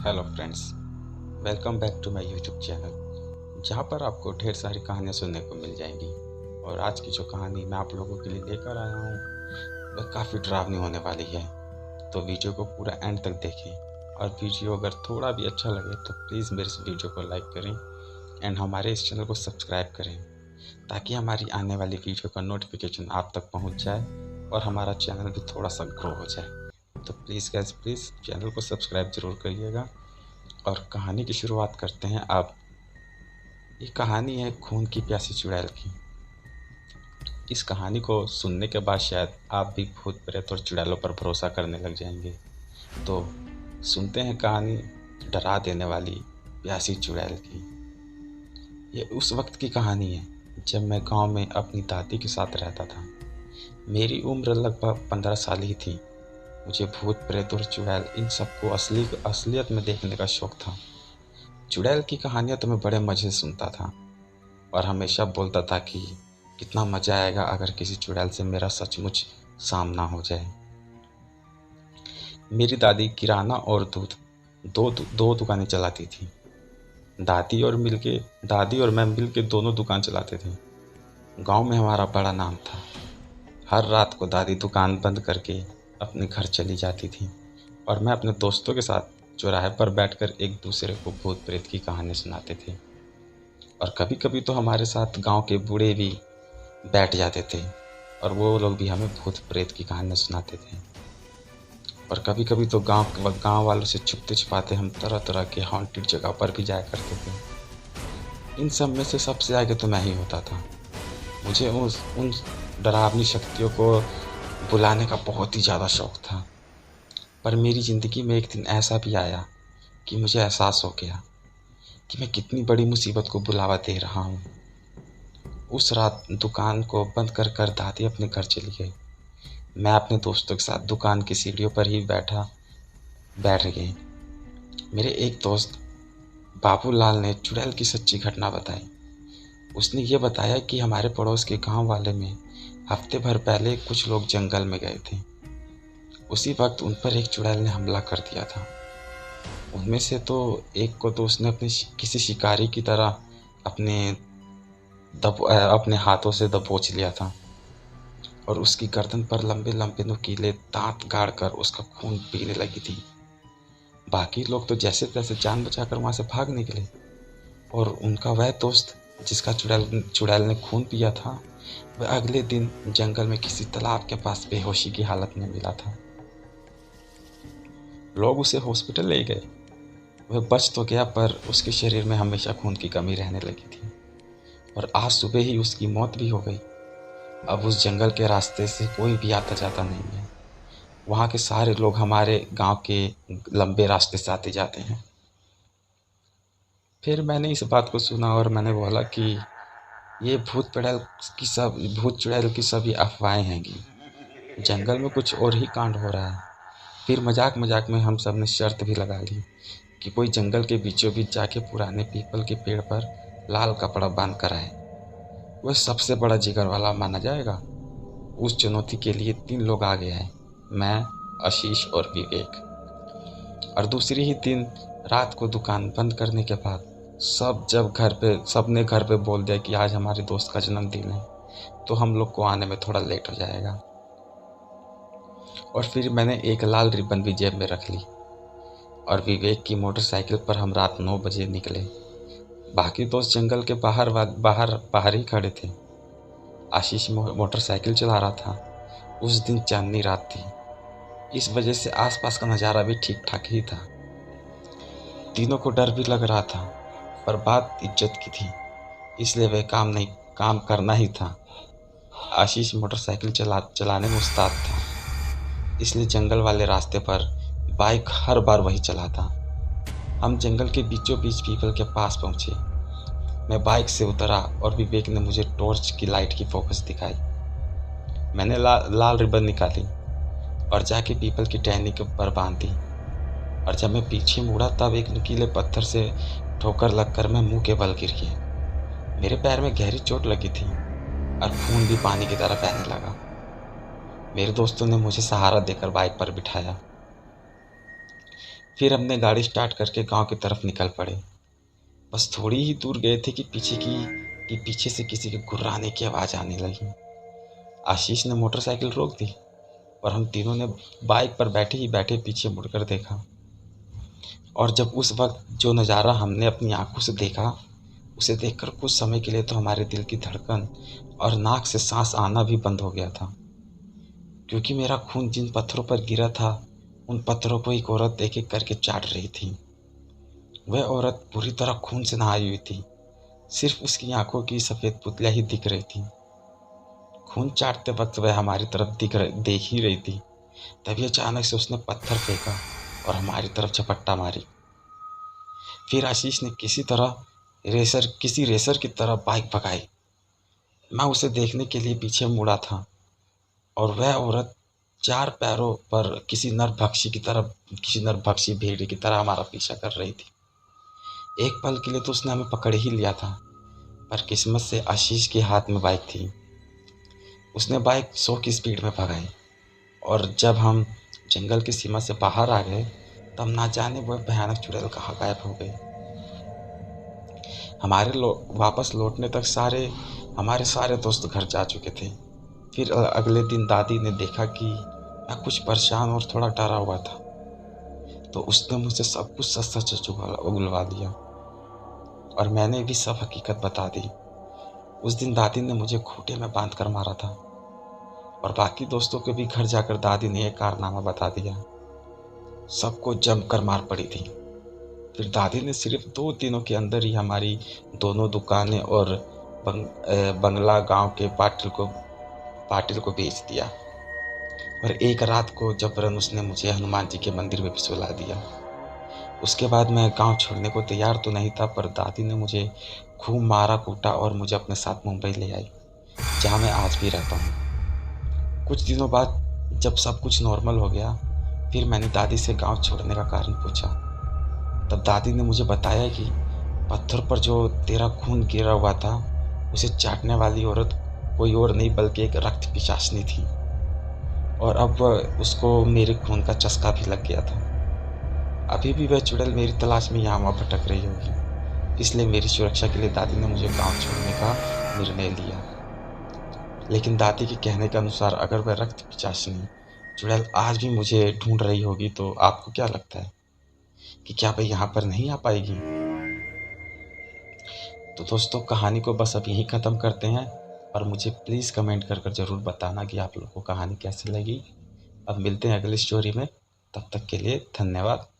Hello friends, welcome back to my YouTube channel, जहां पर आपको ढेर सारी कहानियां सुनने को मिल जाएंगी। और आज की जो कहानी मैं आप लोगों के लिए लेकर आया हूं वह काफ़ी डरावनी होने वाली है। तो वीडियो को पूरा एंड तक देखें, और वीडियो अगर थोड़ा भी अच्छा लगे तो प्लीज़ मेरे इस वीडियो को लाइक करें एंड हमारे इस चैनल को सब्सक्राइब करें, ताकि हमारी आने वाली वीडियो का नोटिफिकेशन आप तक पहुँच जाए और हमारा चैनल भी थोड़ा सा ग्रो हो जाए। तो प्लीज़ गाइस, प्लीज़ चैनल को सब्सक्राइब ज़रूर करिएगा। और कहानी की शुरुआत करते हैं अब। ये कहानी है खून की प्यासी चुड़ैल की। इस कहानी को सुनने के बाद शायद आप भी भूत प्रेत और चुड़ैलों पर भरोसा करने लग जाएंगे। तो सुनते हैं कहानी डरा देने वाली प्यासी चुड़ैल की। ये उस वक्त की कहानी है जब मैं गांव में अपनी दादी के साथ रहता था। मेरी उम्र लगभग 15 साल ही थी। मुझे भूत प्रेत और चुड़ैल इन सबको असलियत में देखने का शौक था। चुड़ैल की कहानियां तो मैं बड़े मज़े से सुनता था और हमेशा बोलता था कि कितना मज़ा आएगा अगर किसी चुड़ैल से मेरा सचमुच सामना हो जाए। मेरी दादी किराना और दूध दो दुकानें चलाती थी। दादी और मैं मिलके दोनों दुकान चलाते थे। गांव में हमारा बड़ा नाम था। हर रात को दादी दुकान बंद करके अपने घर चली जाती थी और मैं अपने दोस्तों के साथ चौराहे पर बैठकर एक दूसरे को भूत प्रेत की कहानी सुनाते थे। और कभी कभी तो हमारे साथ गांव के बूढ़े भी बैठ जाते थे और वो लोग भी हमें भूत प्रेत की कहानियाँ सुनाते थे। और कभी कभी तो गांव वालों से छुपते छुपाते हम तरह तरह के हॉन्टेड जगह पर भी जाया करते थे। इन सब में से सबसे आगे तो मैं ही होता था। मुझे उन डरावनी शक्तियों को बुलाने का बहुत ही ज़्यादा शौक था। पर मेरी ज़िंदगी में एक दिन ऐसा भी आया कि मुझे एहसास हो गया कि मैं कितनी बड़ी मुसीबत को बुलावा दे रहा हूँ। उस रात दुकान को बंद कर कर दादी अपने घर चली गई। मैं अपने दोस्तों के साथ दुकान की सीढ़ियों पर ही बैठ गए। मेरे एक दोस्त बाबूलाल ने चुड़ैल की सच्ची घटना बताई। उसने ये बताया कि हमारे पड़ोस के गांव वाले में हफ्ते भर पहले कुछ लोग जंगल में गए थे। उसी वक्त उन पर एक चुड़ैल ने हमला कर दिया था। उनमें से तो एक को तो उसने किसी शिकारी की तरह अपने हाथों से दबोच लिया था और उसकी गर्दन पर लंबे लंबे नुकीले दांत गाड़ कर उसका खून पीने लगी थी। बाकी लोग तो जैसे तैसे जान बचाकर वहां से भाग निकले और उनका वह दोस्त जिसका चुड़ैल ने खून पिया था, वह अगले दिन जंगल में किसी तालाब के पास बेहोशी की हालत में मिला था। लोग उसे हॉस्पिटल ले गए। वह बच तो गया, पर उसके शरीर में हमेशा खून की कमी रहने लगी थी और आज सुबह ही उसकी मौत भी हो गई। अब उस जंगल के रास्ते से कोई भी आता जाता नहीं है। वहाँ के सारे लोग हमारे गांव के लंबे रास्ते से आते जाते हैं। फिर मैंने इस बात को सुना और मैंने बोला कि ये भूत चुड़ैल की सभी अफवाहें हैंगी। जंगल में कुछ और ही कांड हो रहा है। फिर मजाक मजाक में हम सब ने शर्त भी लगा ली कि कोई जंगल के बीचों बीच जाके पुराने पीपल के पेड़ पर लाल कपड़ा बांध कर आए। वह सबसे बड़ा जिगर वाला माना जाएगा। उस चुनौती के लिए 3 लोग आगे आए, मैं, आशीष और विवेक। और दूसरी ही दिन रात को दुकान बंद करने के बाद सबने घर पे बोल दिया कि आज हमारे दोस्त का जन्मदिन है, तो हम लोग को आने में थोड़ा लेट हो जाएगा। और फिर मैंने एक लाल रिबन भी जेब में रख ली और विवेक की मोटरसाइकिल पर हम रात 9 बजे निकले। बाकी दोस्त जंगल के बाहर ही खड़े थे। आशीष मोटरसाइकिल चला रहा था। उस दिन चांदनी रात थी, इस वजह से आसपास का नज़ारा भी ठीक ठाक ही था। तीनों को डर भी लग रहा था, पर बात इज्जत की थी, इसलिए वह काम करना ही था। आशीष मोटरसाइकिल चलाने में उस्ताद था, इसलिए जंगल वाले रास्ते पर बाइक हर बार वही चलाता। हम जंगल के बीचों बीच पीपल के पास पहुंचे। मैं बाइक से उतरा और विवेक ने मुझे टॉर्च की लाइट की फोकस दिखाई। मैंने लाल रिबन निकाली और जाके पीपल की टहनी के ऊपर बांध दी। और जब मैं पीछे मुड़ा तब एक नुकीले पत्थर से ठोकर लगकर मैं मुंह के बल गिर गया। मेरे पैर में गहरी चोट लगी थी और खून भी पानी की तरह बहने लगा। मेरे दोस्तों ने मुझे सहारा देकर बाइक पर बिठाया। फिर हमने गाड़ी स्टार्ट करके गांव की तरफ निकल पड़े। बस थोड़ी ही दूर गए थे कि पीछे से किसी के गुर्राने की आवाज़ आने लगी। आशीष ने मोटरसाइकिल रोक दी और हम तीनों ने बाइक पर बैठे ही बैठे पीछे मुड़कर देखा। और जब उस वक्त जो नज़ारा हमने अपनी आंखों से देखा, उसे देखकर कुछ समय के लिए तो हमारे दिल की धड़कन और नाक से सांस आना भी बंद हो गया था, क्योंकि मेरा खून जिन पत्थरों पर गिरा था उन पत्थरों को एक औरत एक एक करके चाट रही थी। वह औरत पूरी तरह खून से नहाई हुई थी, सिर्फ उसकी आंखों की सफ़ेद पुतलियाँ ही दिख रही थी। खून चाटते वक्त वह हमारी तरफ देख ही रही थी। तभी अचानक से उसने पत्थर फेंका और हमारी तरफ झपट्टा मारी। फिर आशीष ने किसी रेसर की तरह बाइक भगाई। मैं उसे देखने के लिए पीछे मुड़ा था और वह औरत चार पैरों पर किसी नरभक्षी भेड़िए की तरह हमारा पीछा कर रही थी। एक पल के लिए तो उसने हमें पकड़ ही लिया था, पर किस्मत से आशीष के हाथ में बाइक थी। उसने बाइक 100 की स्पीड में भगाई और जब हम जंगल की सीमा से बाहर आ गए, तब ना जाने वह भयानक चुड़ैल कहाँ गायब हो गई। वापस लौटने तक हमारे सारे दोस्त घर जा चुके थे। फिर अगले दिन दादी ने देखा कि मैं कुछ परेशान और थोड़ा डरा हुआ था, तो उसने मुझसे सब कुछ सच सच उगलवा दिया और मैंने भी सब हकीकत बता दी। उस दिन दादी ने मुझे खूंटे में बांध कर मारा था और बाकी दोस्तों के भी घर जाकर दादी ने एक कारनामा बता दिया। सबको जमकर मार पड़ी थी। फिर दादी ने सिर्फ 2 दिनों के अंदर ही हमारी दोनों दुकानें और बंगला गांव के पाटिल को बेच दिया। और एक रात को जबरन उसने मुझे हनुमान जी के मंदिर में भी सुला दिया। उसके बाद मैं गांव छोड़ने को तैयार तो नहीं था, पर दादी ने मुझे खूब मारा कूटा और मुझे अपने साथ मुंबई ले आई, जहां मैं आज भी रहता हूँ। कुछ दिनों बाद जब सब कुछ नॉर्मल हो गया, फिर मैंने दादी से गांव छोड़ने का कारण पूछा। तब दादी ने मुझे बताया कि पत्थर पर जो तेरा खून गिरा हुआ था, उसे चाटने वाली औरत कोई और नहीं बल्कि एक रक्त पिशाचनी थी और अब उसको मेरे खून का चस्का भी लग गया था। अभी भी वह चुड़ैल मेरी तलाश में यहाँ वहाँ भटक रही होगी। इसलिए मेरी सुरक्षा के लिए दादी ने मुझे गांव छोड़ने का निर्णय लिया। लेकिन दादी के कहने के अनुसार अगर वह रक्त पिचासिनी चुड़ैल आज भी मुझे ढूंढ रही होगी, तो आपको क्या लगता है कि क्या वह यहाँ पर नहीं आ पाएगी? तो दोस्तों, कहानी को बस अब यहीं ख़त्म करते हैं और मुझे प्लीज़ कमेंट कर ज़रूर बताना कि आप लोगों को कहानी कैसी लगी। अब मिलते हैं अगली स्टोरी में। तब तक के लिए धन्यवाद।